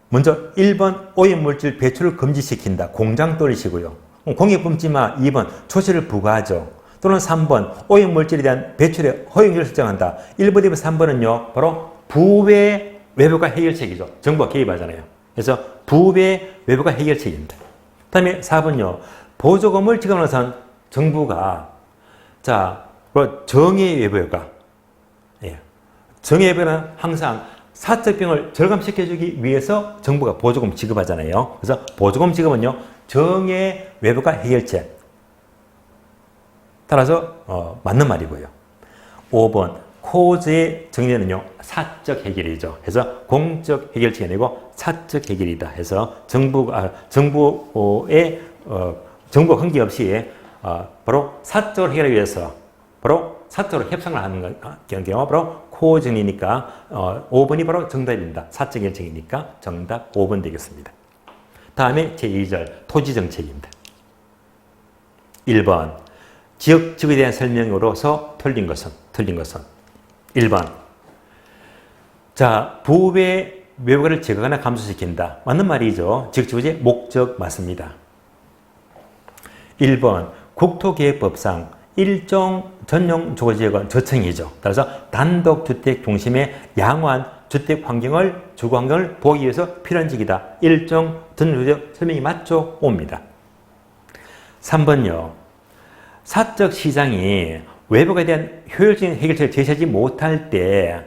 먼저 1번 오염물질 배출을 금지시킨다. 공장 돌리시고요. 공익 뿜지마. 2번 초시를 부과하죠. 또는 3번 오염물질에 대한 배출의 허용률을 설정한다. 1번, 2번, 3번은요. 바로 부외 외부가 해결책이죠. 정부가 개입하잖아요. 그래서 부외 외부가 해결책입니다. 그 다음에 4번요. 보조금을 지급하는 것은 정부가 정의 외부가 정의 외부는 항상 사적 비용을 절감시켜주기 위해서 정부가 보조금 지급하잖아요. 그래서 보조금 지급은요. 정의 외부가 해결책. 따라서 맞는 말이고요. 5번 코즈의 정의는요. 사적 해결이죠. 그래서 공적 해결책이 아니고 사적 해결이다. 해서 정부의 정부 관계 없이 바로 사적으로 해결하기 위해서 바로 사적으로 협상을 하는 경우 바로 코어 정리니까 5번이 바로 정답입니다. 사적 결정이니까 정답 5번 되겠습니다. 다음에 제2절 토지정책입니다. 1번 지역 지구에 대한 설명으로서 틀린 것은 1번 자 부의 외부가를 제거하거나 감소시킨다. 맞는 말이죠. 지역 지구의 목적 맞습니다. 1번 국토계획법상 일종 전용 주거지역은 저층이죠. 따라서 단독주택 중심의 양호한 주택 환경을, 주거 환경을 보기 위해서 필요한 지역이다. 일종 전용 주거지역 설명이 맞죠? 옵니다. 3번요. 사적 시장이 외부에 대한 효율적인 해결책을 제시하지 못할 때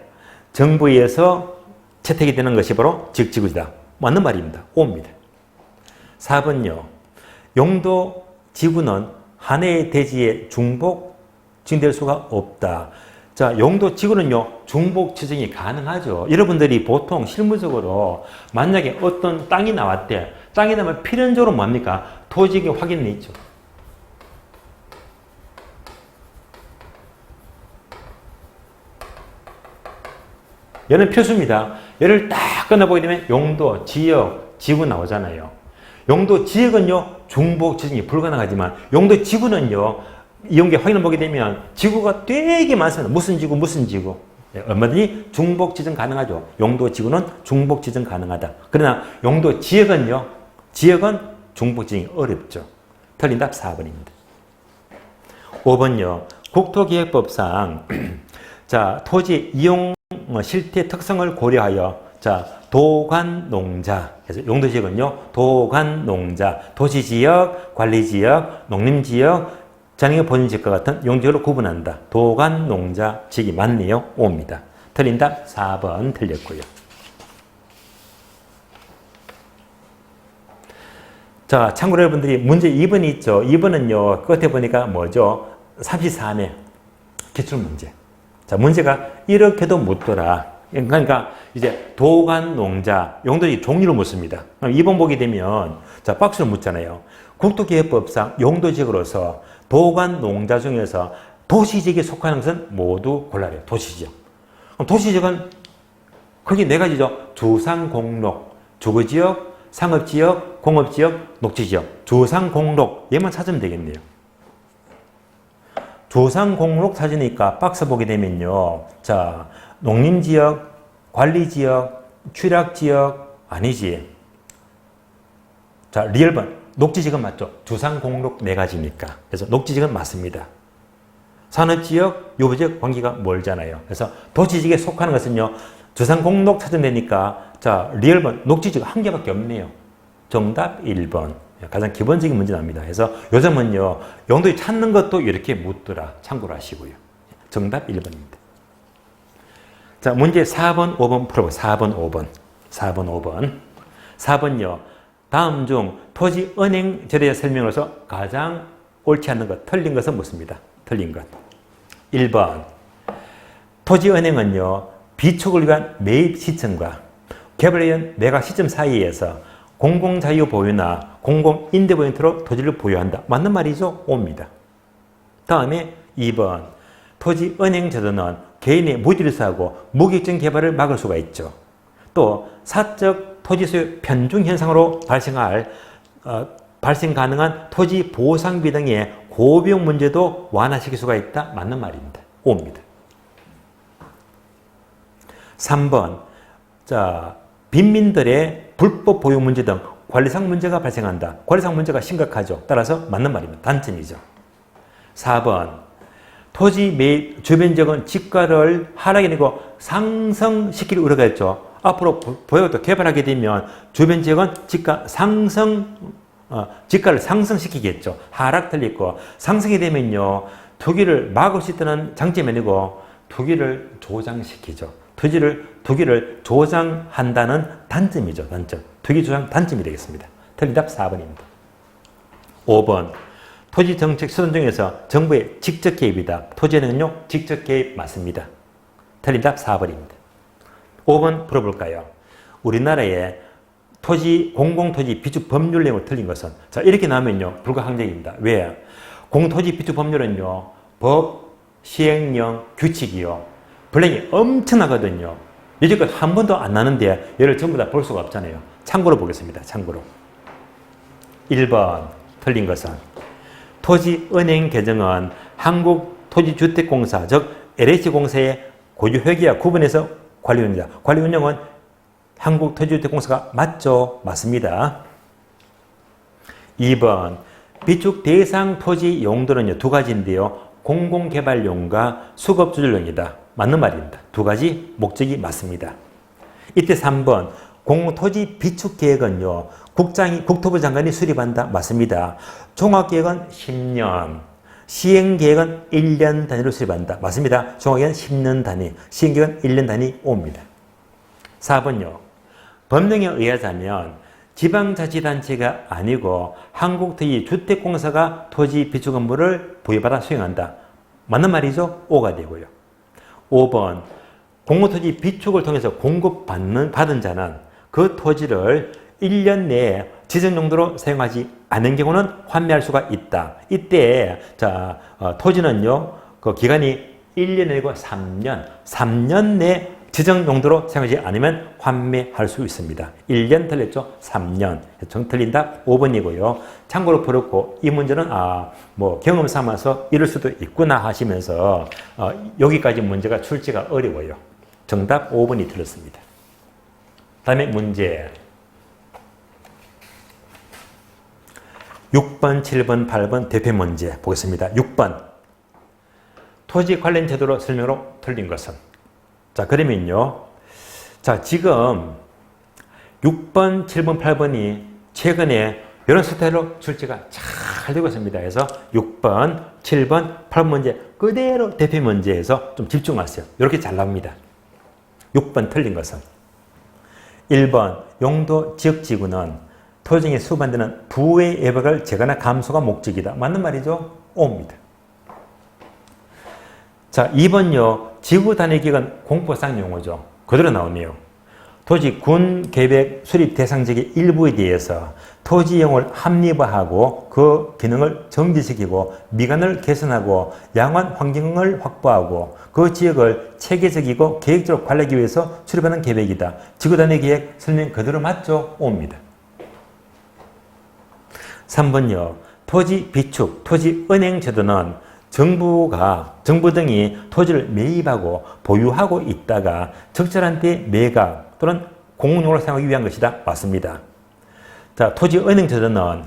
정부에서 채택이 되는 것이 바로 지역지구이다. 맞는 말입니다. 옵니다. 4번요. 용도 지구는 한 해의 대지에 중복 지정될 수가 없다. 자, 용도 지구는요, 중복 지정이 가능하죠. 여러분들이 보통 실무적으로 만약에 어떤 땅이 나왔대. 땅이 나면 필연적으로 뭡니까? 토지의 확인이 있죠. 얘는 필수입니다. 얘를 딱 끝나보게 되면 용도, 지역, 지구 나오잖아요. 용도 지역은요, 중복 지정이 불가능하지만 용도 지구는요, 이용계 확인을 보게 되면 지구가 되게 많습니다. 무슨 지구, 무슨 지구. 얼마든지 중복 지정 가능하죠. 용도 지구는 중복 지정 가능하다. 그러나 용도 지역은요, 지역은 중복 지정이 어렵죠. 틀린 답 4번입니다. 5번요. 국토기획법상 자, 토지 이용 실태 특성을 고려하여 자, 도관농자. 그래서 용도지역은요, 도관농자, 도시지역, 관리지역, 농림지역, 자연의 본지역과 같은 용도지역으로 구분한다. 도관농자 지역이 맞네요. 옵니다. 틀린 답 4번 틀렸고요. 자, 참고로 여러분들이 문제 2번이 있죠. 2번은요, 끝에 보니까 뭐죠? 34회 기출문제. 자, 문제가 이렇게도 묻더라. 그러니까 이제 도관농자, 용도지 종류를 묻습니다. 2번 보게 되면 자, 박스를 묻잖아요. 국토기획법상 용도지역으로서 도관농자 중에서 도시지역에 속하는 것은 모두 골라래요. 도시지역. 그럼 도시지역은 크게 네 가지죠. 주상공록, 주거지역, 상업지역, 공업지역, 녹지지역. 주상공록 얘만 찾으면 되겠네요. 주상공록 찾으니까 박스 보게 되면요. 자, 농림지역, 관리지역, 취락지역 아니지. 자, 리얼번. 녹지지건 맞죠? 주상공록 4가지니까. 그래서 녹지지건 맞습니다. 산업지역, 유보지역 관계가 멀잖아요. 그래서 도시지역에 속하는 것은요, 주상공록 찾으면 되니까, 자, 리얼번, 녹지지역 한 개밖에 없네요. 정답 1번. 가장 기본적인 문제 나옵니다. 그래서 요즘은요, 용도에 찾는 것도 이렇게 묻더라. 참고로 하시고요. 정답 1번입니다. 자, 문제 4번, 5번 풀어보세요. 4번, 5번. 4번, 5번. 4번요. 다음 중 토지 은행 제도에 설명으로서 가장 옳지 않는 것, 틀린 것은 묻습니다. 틀린 것. 1번. 토지 은행은요, 비축을 위한 매입 시점과 개발에 의한 매각 시점 사이에서 공공자유 보유나 공공임대 포인트로 토지를 보유한다. 맞는 말이죠? 옵니다. 다음에 2번. 토지 은행 제도는 개인의 무지를 사고 무기증 개발을 막을 수가 있죠. 또 사적 토지 소유 편중 현상으로 발생 가능한 토지 보상비 등의 고비용 문제도 완화시킬 수가 있다. 맞는 말입니다. 옵니다. 3번. 자, 빈민들의 불법 보유 문제 등 관리상 문제가 발생한다. 관리상 문제가 심각하죠. 따라서 맞는 말입니다. 단점이죠. 4번. 토지 매입 주변 지역은 지가를 하락이 아니고 상승시킬 우려가 있죠. 앞으로 보유도 개발하게 되면 주변 지역은 지가를 상승시키겠죠. 하락 틀리고 상승이 되면요, 투기를 막을 수 있다는 장점이 아니고 투기를 조장시키죠. 투기를 조장한다는 단점이죠. 단점. 투기 조장 단점이 되겠습니다. 틀린 답 4번입니다. 5번. 토지 정책 수단 중에서 정부의 직접 개입이다. 토지에는요, 직접 개입 맞습니다. 틀린 답 4번입니다. 5번 풀어볼까요? 우리나라의 공공토지 비축 법률 내용을 틀린 것은, 자, 이렇게 나오면요, 불가항력입니다. 왜? 공토지 비축 법률은요, 법, 시행령, 규칙이요, 분량이 엄청나거든요. 여지껏 한 번도 안 나는데 얘를 전부 다 볼 수가 없잖아요. 참고로 보겠습니다. 참고로. 1번 틀린 것은 토지은행 계정은 한국토지주택공사, 즉 LH공사의 고유회계와 구분해서 관리운영이다. 관리운영은 한국토지주택공사가 맞죠? 맞습니다. 2번 비축 대상 토지 용도는요, 2가지인데요. 공공개발용과 수급조절용이다. 맞는 말입니다. 2가지 목적이 맞습니다. 이때 3번 공토지 비축계획은요, 국토부 장관이 수립한다. 맞습니다. 종합계획은 10년, 시행계획은 1년 단위로 수립한다. 맞습니다. 종합계획은 10년 단위, 시행계획은 1년 단위 옵니다. 4번요. 법령에 의하자면 지방자치단체가 아니고 한국토지주택공사가 토지 비축 업무를 부여받아 수행한다. 맞는 말이죠? O가 되고요. 5번 공공토지 비축을 통해서 받은 자는 그 토지를 1년 내에 지정용도로 사용하지 않은 경우는 환매할 수가 있다. 이때 토지는요, 그 기간이 1년 아니고 3년 내 지정용도로 사용하지 않으면 환매할 수 있습니다. 1년 틀렸죠? 3년. 정 틀린 답 5번이고요. 참고로 풀었고, 이 문제는 경험 삼아서 이럴 수도 있구나 하시면서 여기까지 문제가 출제가 어려워요. 정답 5번이 틀렸습니다. 다음에 문제 6번, 7번, 8번 대표 문제 보겠습니다. 6번 토지 관련 제도로 설명으로 틀린 것은, 자, 그러면요, 자, 지금 6번, 7번, 8번이 최근에 이런 스타일로 출제가 잘 되고 있습니다. 그래서 6번, 7번, 8번 문제 그대로 대표 문제에서 좀 집중하세요. 이렇게 잘 나옵니다. 6번 틀린 것은 1번 용도 지역지구는 토지에 수반되는 부의 외박을 제거나 감소가 목적이다. 맞는 말이죠? O입니다. 자, 2번요. 지구 단위 기간 공포상 용어죠. 그대로 나오네요. 토지 군 계획 수립 대상 지역의 일부에 대해서 토지 이용을 합리화하고 그 기능을 정지시키고 미관을 개선하고 양호한 환경을 확보하고 그 지역을 체계적이고 계획적으로 관리하기 위해서 수립하는 계획이다. 지구 단위 계획 설명 그대로 맞죠? O입니다. 3번요. 토지 비축, 토지 은행 제도는 정부 등이 토지를 매입하고 보유하고 있다가 적절한 때 매각 또는 공공용으로 사용하기 위한 것이다. 맞습니다. 자, 토지 은행 제도는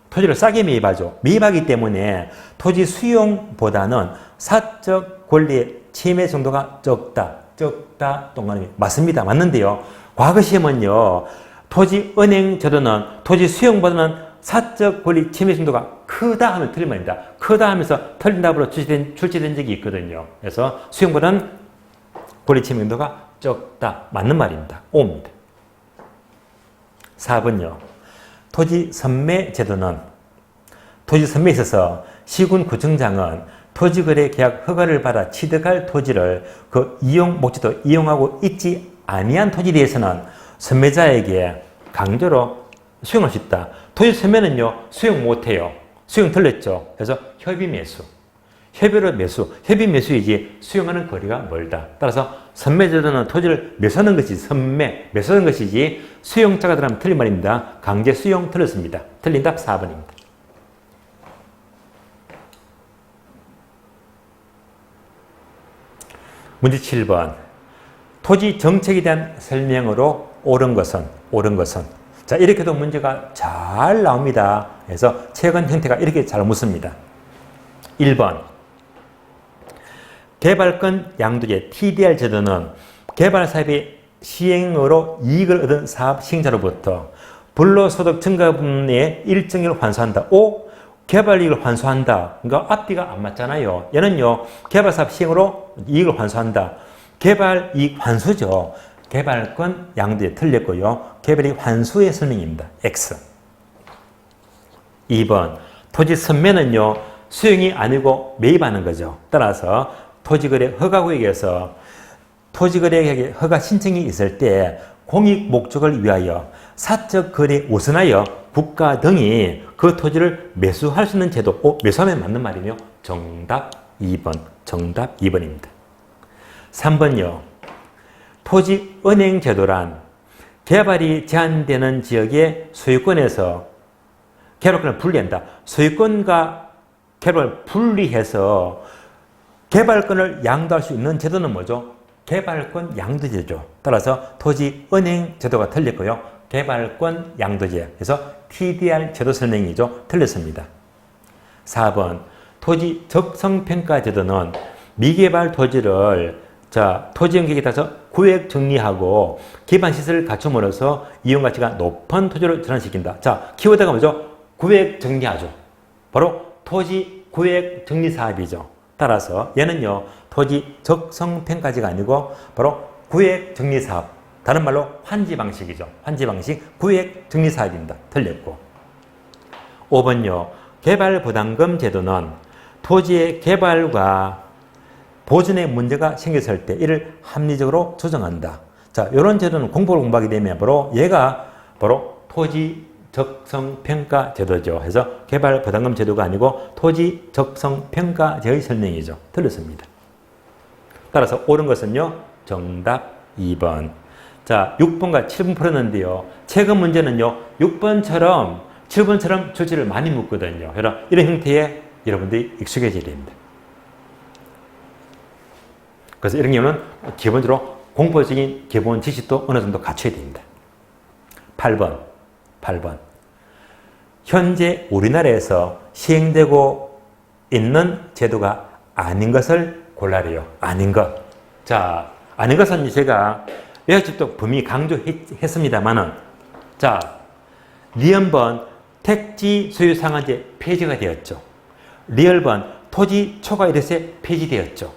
토지를 싸게 매입하죠. 매입하기 때문에 토지 수용보다는 사적 권리의 침해 정도가 적다, 동그라미. 맞습니다. 맞는데요. 과거 시험은요, 토지 은행 제도는 토지 수용보다는 사적 권리 침해 정도가 크다 하면 틀린 말입니다. 크다 하면서 틀린 답으로 출제된 적이 있거든요. 그래서 수용보다는 권리 침해 정도가 적다. 맞는 말입니다. O입니다. 4번요. 토지 선매 제도는 토지 선매에 있어서 시군구청장은 토지거래 계약 허가를 받아 취득할 토지를 그 이용 목적도 이용하고 있지 아니한 토지에 대해서는 선매자에게 강제로 수용할 수 있다. 토지 선매는요, 수용 못해요. 수용 틀렸죠. 그래서 협의 매수. 협의로 매수. 협의 매수이지 수용하는 거리가 멀다. 따라서 선매제도는 토지를 매수하는 것이 매수하는 것이지 수용자가 들어가면 틀린 말입니다. 강제 수용 틀렸습니다. 틀린 답 4번입니다. 문제 7번. 토지 정책에 대한 설명으로 옳은 것은. 자, 이렇게도 문제가 잘 나옵니다. 그래서 최근 형태가 이렇게 잘 묻습니다. 1번. 개발권 양도제 TDR 제도는 개발 사업의 시행으로 이익을 얻은 사업 시행자로부터 불로소득 증가분의 일정을 환수한다. O. 개발 이익을 환수한다. 그러니까 앞뒤가 안 맞잖아요. 얘는요, 개발 사업 시행으로 이익을 환수한다. 개발 이익 환수죠. 개발권 양도제 틀렸고요. 개발 이익 환수의 설명입니다. X. 2번. 토지 선매는요, 수용이 아니고 매입하는 거죠. 따라서 토지거래 허가구역에서 토지거래 허가 신청이 있을 때 공익 목적을 위하여 사적 거래에 우선하여 국가 등이 그 토지를 매수할 수 있는 제도. 매수하면 맞는 말이며 정답 2번. 정답 2번입니다. 3번요. 토지 은행 제도란 개발이 제한되는 지역의 소유권에서 개발권을 분리한다. 소유권과 개발을 분리해서 개발권을 양도할 수 있는 제도는 뭐죠? 개발권 양도제죠. 따라서 토지 은행 제도가 틀렸고요. 개발권 양도제. 그래서 TDR 제도 설명이죠. 틀렸습니다. 4번. 토지 적성평가 제도는 미개발 토지를 토지 연계에 따라서 구획 정리하고 기반 시설을 갖춤으로써 이용 가치가 높은 토지로 전환시킨다. 자, 키워드가 뭐죠? 구획 정리하죠. 바로 토지 구획 정리 사업이죠. 따라서 얘는요, 토지 적성평가제가 아니고 바로 구획 정리 사업. 다른 말로 환지 방식이죠. 환지 방식, 구획 정리 사업입니다. 틀렸고. 5번요. 개발 부담금 제도는 토지의 개발과 보존에 문제가 생겼을 때 이를 합리적으로 조정한다. 자, 이런 제도는 공부를 공부하게 되면 얘가 토지 적성평가 제도죠. 그래서 개발 부담금 제도가 아니고 토지 적성평가제의 설명이죠. 틀렸습니다. 따라서 옳은 것은요, 정답 2번. 자, 6번과 7번 풀었는데요. 최근 문제는요, 6번처럼 7번처럼 출제를 많이 묻거든요. 이런 형태에 여러분들이 익숙해져야 됩니다. 그래서 이런 경우는 기본적으로 공부적인 기본 지식도 어느 정도 갖춰야 됩니다. 8번. 현재 우리나라에서 시행되고 있는 제도가 아닌 것을 골라래요. 아닌 것. 자, 아닌 것은 제가 외학집도 분명히 강조했습니다만은, 자, 리언번 택지 소유 상한제 폐지가 되었죠. 리얼번 토지 초과 이래세 폐지되었죠.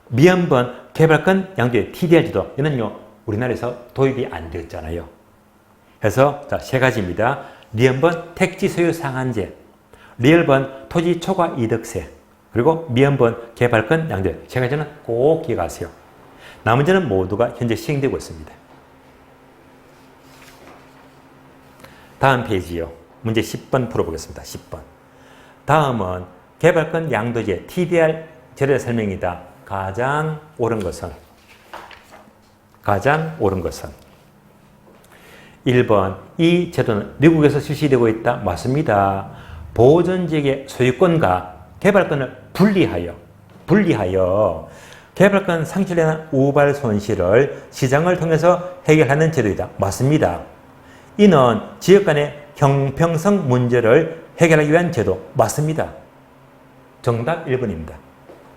미연번 개발권 양도의 TDR 제도, 이는요, 우리나라에서 도입이 안 되었잖아요. 그래서 자, 세 가지입니다. 리언번 택지 소유 상한제, 리얼번 토지 초과 이득세, 그리고 미연번 개발권 양도, 세 가지는 꼭 기억하세요. 나머지는 모두가 현재 시행되고 있습니다. 다음 페이지요. 문제 10번 풀어보겠습니다. 10번. 다음은 개발권 양도제 TDR 제도의 설명이다. 가장 옳은 것은 1번. 이 제도는 미국에서 실시되고 있다. 맞습니다. 보존지역의 소유권과 개발권을 분리하여 개발권 상실되는 우발 손실을 시장을 통해서 해결하는 제도이다. 맞습니다. 이는 지역 간의 형평성 문제를 해결하기 위한 제도. 맞습니다. 정답 1번입니다.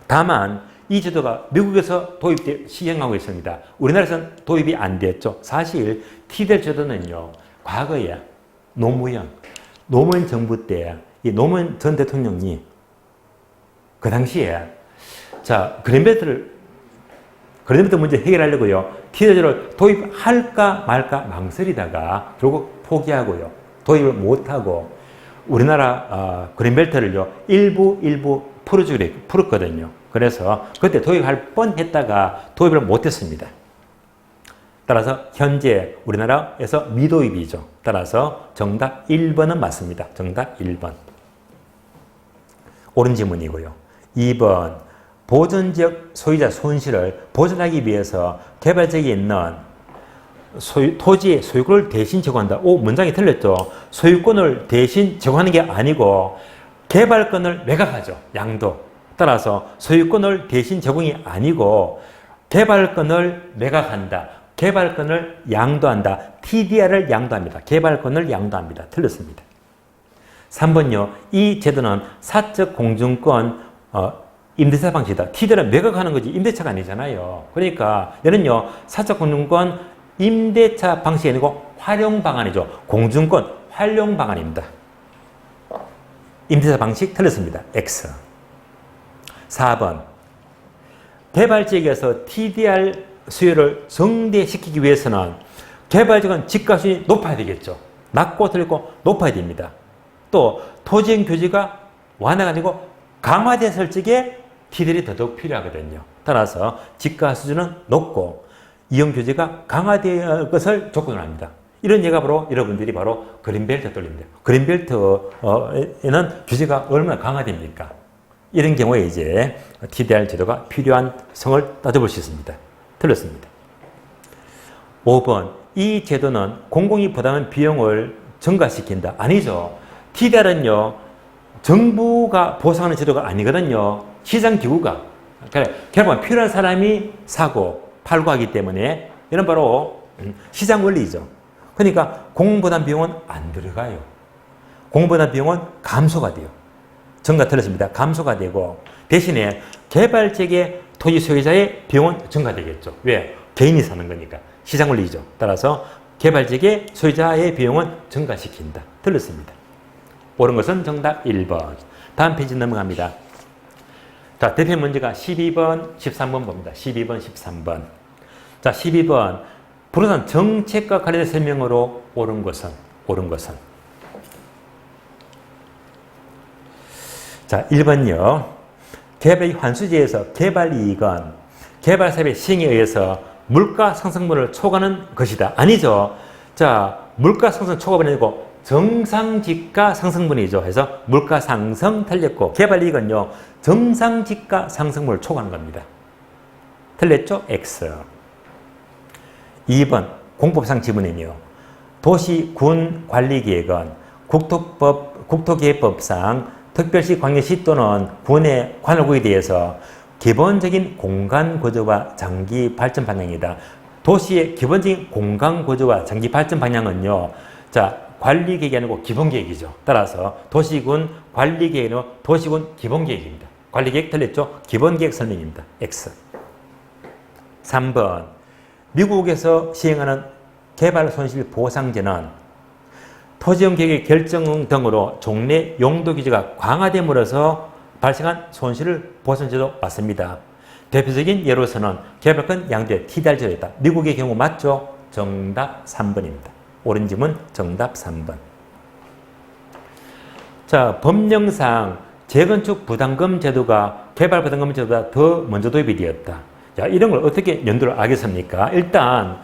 다만 이 제도가 미국에서 도입돼 시행하고 있습니다. 우리나라에서는 도입이 안 됐죠. 사실 TDR 제도는요, 과거에 노무현 정부 때 이 노무현 전 대통령이 그 당시에 그린벨트 문제 해결하려고요, TDR을 도입할까 말까 망설이다가 결국 포기하고요, 도입을 못하고 우리나라 그린벨트를요 일부 풀었거든요. 그래서 그때 도입할 뻔했다가 도입을 못했습니다. 따라서 현재 우리나라에서 미도입이죠. 따라서 정답 1번은 맞습니다. 정답 1번. 옳은 지문이고요. 2번, 보존지역 소유자 손실을 보전하기 위해서 개발지역에 있는 토지의 소유권을 대신 제공한다. 문장이 틀렸죠. 소유권을 대신 제공하는 게 아니고 개발권을 매각하죠. 양도. 따라서 소유권을 대신 제공이 아니고 개발권을 매각한다. 개발권을 양도한다. TDR을 양도합니다. 개발권을 양도합니다. 틀렸습니다. 3번요. 이 제도는 사적 공증권 임대차 방식이다. TDR은 매각하는 거지 임대차가 아니잖아요. 그러니까 얘는요, 사적 공증권 임대차 방식이 아니고 활용 방안이죠. 공증권 활용 방안입니다. 임대차 방식 틀렸습니다. X. 4번. 개발지역에서 TDR 수요를 증대시키기 위해서는 개발지역은 집값이 높아야 되겠죠. 낮고 틀리고 높아야 됩니다. 또 토지형 규제가 완화가 아니고 강화된 적에 TDR이 더더욱 필요하거든요. 따라서 집가 수준은 높고 이용 규제가 강화될 것을 조건으로 합니다. 이런 예가 여러분들이 바로 그린벨트 떠올립니다. 그린벨트에는 규제가 얼마나 강화됩니까? 이런 경우에 이제 TDR 제도가 필요한 성을 따져볼 수 있습니다. 틀렸습니다. 5번. 이 제도는 공공이 부담한 비용을 증가시킨다. 아니죠. TDR은요, 정부가 보상하는 제도가 아니거든요. 시장기구가. 결국 필요한 사람이 사고 팔고 하기 때문에 이런 바로 시장 원리죠. 그러니까 공공부담 비용은 안 들어가요. 공공부담 비용은 감소가 돼요. 증가 틀렸습니다. 감소가 되고 대신에 개발지역의 토지 소유자의 비용은 증가되겠죠. 왜? 개인이 사는 거니까. 시장 원리죠. 따라서 개발지역의 소유자의 비용은 증가시킨다. 틀렸습니다. 옳은 것은 정답 1번. 다음 페이지 넘어갑니다. 자, 대표 문제가 12번, 13번 봅니다. 12번, 13번. 자, 12번. 부동산 정책과 관련된 설명으로 옳은 것은. 자, 1번요. 개발 환수지에서 개발 이익은 개발 사업의 시행에 의해서 물가 상승분을 초과하는 것이다. 아니죠. 자, 물가 상승 초과분이 아니고 정상지가 상승분이죠. 해서 물가 상승 틀렸고 개발 이익은요, 정상지가 상승분을 초과하는 겁니다. 틀렸죠? X. 2번 공법상 지문이며 도시군 관리계획은 국토기획법상 특별시, 광역시 또는 군의 관할구에 대해서 기본적인 공간 구조와 장기 발전 방향이다. 도시의 기본적인 공간 구조와 장기 발전 방향은요, 자, 관리계획이 아니고 기본계획이죠. 따라서 도시군 관리계획은 도시군 기본계획입니다. 관리계획 틀렸죠? 기본계획 설명입니다. X. 3번. 미국에서 시행하는 개발 손실 보상제는 토지용 계획의 결정 등으로 종래 용도 규제가 강화됨으로써 발생한 손실을 보상제도 맞습니다. 대표적인 예로서는 개발권 양도의 TDR 제도였다. 미국의 경우 맞죠? 정답 3번입니다. 옳은 지문 정답 3번. 자, 법령상 재건축 부담금 제도가 개발 부담금 제도보다 더 먼저 도입이 되었다. 자, 이런 걸 어떻게 연도를 알겠습니까? 일단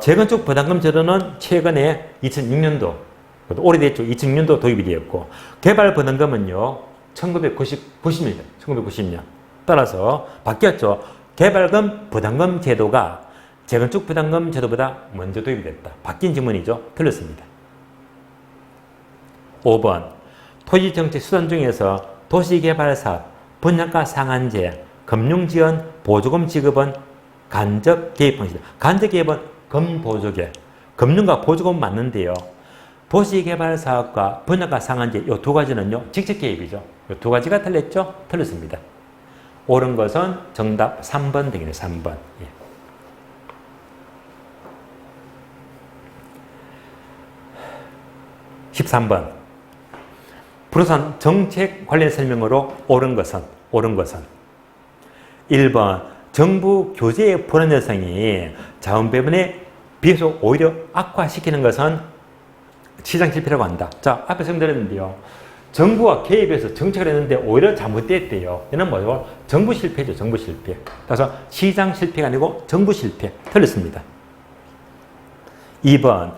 재건축 부담금 제도는 최근에 2006년도 오래됐죠. 2006년도 도입이 되었고 개발 부담금은요 1990년 따라서 바뀌었죠. 개발금 부담금 제도가 재건축 부담금 제도보다 먼저 도입이 됐다. 바뀐 지문이죠. 틀렸습니다. 5번. 토지정책 수단 중에서 도시개발사업, 분양가 상한제, 금융지원, 보조금 지급은 간접 개입 방식이다. 간접 개입은 금보조개. 금융과 보조금 맞는데요. 도시개발사업과 분양가 상한제 이 두 가지는요. 직접 개입이죠. 이 두 가지가 틀렸죠? 틀렸습니다. 옳은 것은 정답 3번 등이네요. 3번. 예. 13번. 부동산 정책 관련 설명으로 옳은 것은 1번. 정부 교재의 불안 여성이 자원 배분에 비해서 오히려 악화시키는 것은 시장 실패라고 한다. 자, 앞에 설명드렸는데요. 정부가 개입해서 정책을 했는데 오히려 잘못됐대요. 이는 뭐죠? 정부 실패죠. 정부 실패. 그래서 시장 실패가 아니고 정부 실패. 틀렸습니다. 2번.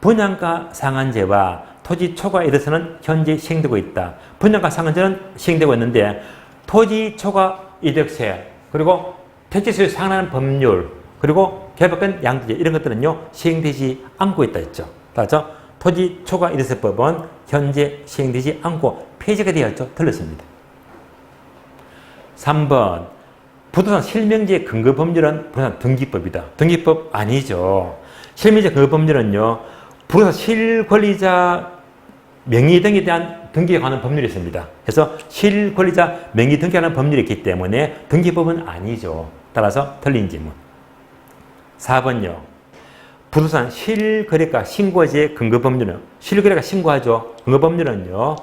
분양가 상한제와 토지 초과 이득세는 현재 시행되고 있다. 분양가 상한제는 시행되고 있는데 토지 초과 이득세 그리고 택지세율 상한하는 법률 그리고 개발권 양도제 이런 것들은요 시행되지 않고 있다 했죠. 맞죠? 토지 초과 이득세법은 현재 시행되지 않고 폐지가 되었죠. 틀렸습니다. 3번. 부동산 실명제 근거 법률은 부동산 등기법이다. 등기법 아니죠. 실명제 근거 법률은요 부동산 실권리자 명의 등에 대한 등기에 관한 법률이 있습니다. 그래서 실권리자 명의 등기하는 법률이 있기 때문에 등기법은 아니죠. 따라서 틀린 질문. 4번요. 부동산 실거래가 신고제 근거 법률은 실거래가 신고하죠. 근거 법률은요.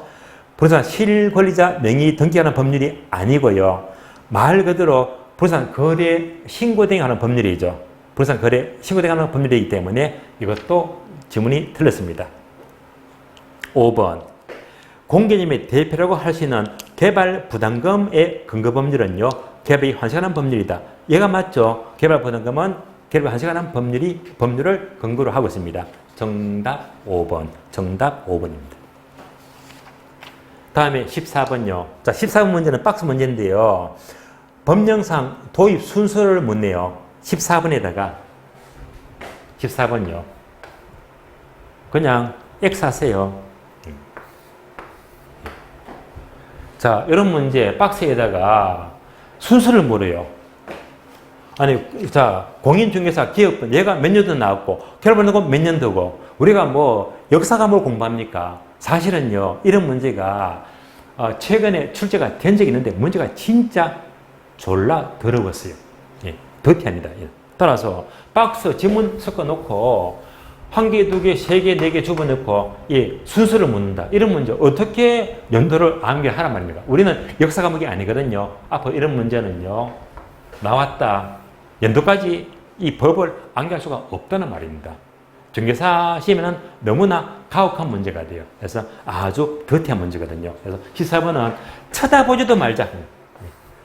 부동산 실권리자 명의 등기하는 법률이 아니고요. 말 그대로 부동산 거래 신고 등에 관한 법률이죠. 부동산 거래 신고 등에 관한 법률이기 때문에 이것도 지문이 틀렸습니다. 5번. 공개념의 대표라고 할 수 있는 개발 부담금의 근거 법률은요. 개발이 환수하는 법률이다. 얘가 맞죠? 개발 부담금은 개발 환수하는 법률을 근거로 하고 있습니다. 정답 5번. 정답 5번입니다. 다음에 14번요. 자, 14번 문제는 박스 문제인데요. 법령상 도입 순서를 묻네요. 14번에다가 14번요. 그냥 X 하세요. 자, 이런 문제 박스에다가 순서를 물어요. 아니, 자, 공인중개사 기업은 얘가 몇 년도 나왔고, 결혼은 몇 년도고, 우리가 뭐 역사 과목을 공부합니까? 사실은요, 이런 문제가 최근에 출제가 된 적이 있는데 문제가 진짜 졸라 더러웠어요. 예, 더티합니다. 예. 따라서 박스 지문 섞어놓고 한 개, 두 개, 세 개, 네 개 집어넣고 순서를 묻는다. 이런 문제 어떻게 연도를 암기하란 말입니까? 우리는 역사 과목이 아니거든요. 앞으로 이런 문제는요. 나왔다. 연도까지 이 법을 암기할 수가 없다는 말입니다. 중개사 시험에는 너무나 가혹한 문제가 돼요. 그래서 아주 더티한 문제거든요. 그래서 14번은 쳐다보지도 말자.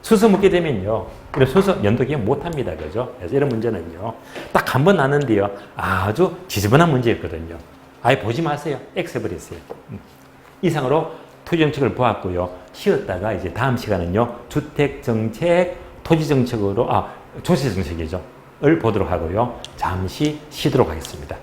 순서 묻게 되면요. 이런 순서 연도 기억 못합니다. 그죠? 그래서 이런 문제는요. 딱 한 번 나는데요. 아주 지저분한 문제였거든요. 아예 보지 마세요. X 해버리세요. 이상으로 토지정책을 보았고요. 쉬었다가 이제 다음 시간은요. 주택정책, 토지정책으로, 조세정책이죠. 을 보도록 하고요. 잠시 쉬도록 하겠습니다.